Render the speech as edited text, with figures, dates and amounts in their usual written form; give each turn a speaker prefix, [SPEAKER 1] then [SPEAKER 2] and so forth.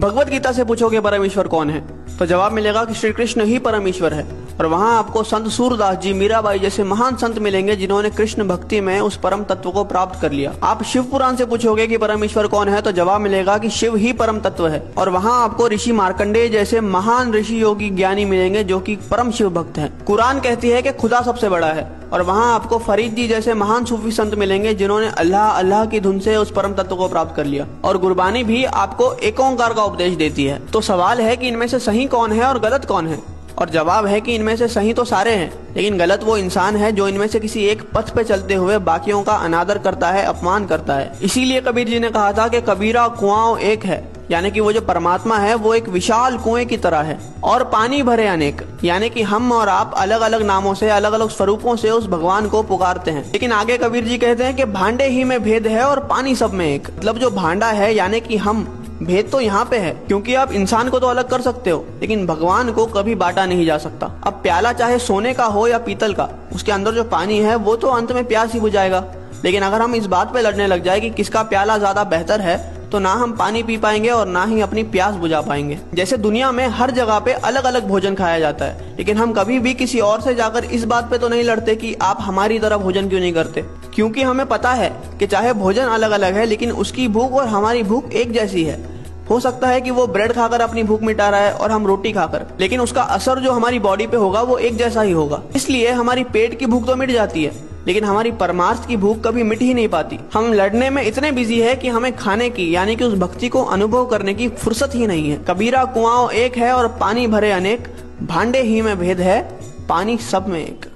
[SPEAKER 1] भगवत गीता से पूछोगे परमेश्वर कौन है, तो जवाब मिलेगा कि श्री कृष्ण ही परमेश्वर है। और वहाँ आपको संत सूरदास जी, मीराबाई जैसे महान संत मिलेंगे जिन्होंने कृष्ण भक्ति में उस परम तत्व को प्राप्त कर लिया। आप शिव पुराण से पूछोगे कि परमेश्वर कौन है, तो जवाब मिलेगा कि शिव ही परम तत्व है। और वहाँ आपको ऋषि मार्कंडेय जैसे महान ऋषि योगी ज्ञानी मिलेंगे जो कि परम शिव भक्त हैं। कुरान कहती है कि खुदा सबसे बड़ा है। और वहाँ आपको फरीद जी जैसे महान सूफी संत मिलेंगे जिन्होंने अल्लाह अल्लाह की धुन से उस परम तत्व को प्राप्त कर लिया। और गुरबानी भी आपको एक ओंकार का उपदेश देती है। तो सवाल है कि इनमें से सही कौन है और गलत कौन है, और जवाब है कि इनमें से सही तो सारे हैं, लेकिन गलत वो इंसान है जो इनमें से किसी एक पथ पे चलते हुए बाकियों का अनादर करता है, अपमान करता है। इसीलिए कबीर जी ने कहा था कि कबीरा कुआं एक है, यानी कि वो जो परमात्मा है वो एक विशाल कुएं की तरह है, और पानी भरे अनेक, यानी कि हम और आप अलग अलग नामों से, अलग अलग स्वरूपों से उस भगवान को पुकारते हैं। लेकिन आगे कबीर जी कहते हैं कि भांडे ही में भेद है और पानी सब में एक। मतलब जो भांडा है यानी कि हम, भेद तो यहाँ पे है, क्योंकि आप इंसान को तो अलग कर सकते हो लेकिन भगवान को कभी बांटा नहीं जा सकता। अब प्याला चाहे सोने का हो या पीतल का, उसके अंदर जो पानी है वो तो अंत में प्यास ही बुझाएगा। लेकिन अगर हम इस बात पे लड़ने लग जाए कि किसका प्याला ज्यादा बेहतर है, तो ना हम पानी पी पाएंगे और ना ही अपनी प्यास बुझा पाएंगे। जैसे दुनिया में हर जगह पे अलग अलग भोजन खाया जाता है, लेकिन हम कभी भी किसी और से जाकर इस बात पे तो नहीं लड़ते कि आप हमारी तरह भोजन क्यों नहीं करते, क्योंकि हमें पता है कि चाहे भोजन अलग अलग है लेकिन उसकी भूख और हमारी भूख एक जैसी है। हो सकता है कि वो ब्रेड खाकर अपनी भूख मिटा रहा है और हम रोटी खाकर, लेकिन उसका असर जो हमारी बॉडी पे होगा वो एक जैसा ही होगा। इसलिए हमारी पेट की भूख तो मिट जाती है लेकिन हमारी परमार्थ की भूख कभी मिट ही नहीं पाती। हम लड़ने में इतने बिजी है कि हमें खाने की, यानी कि उस भक्ति को अनुभव करने की फुर्सत ही नहीं है। कबीरा कुआं एक है और पानी भरे अनेक, भांडे ही में भेद है, पानी सब में एक।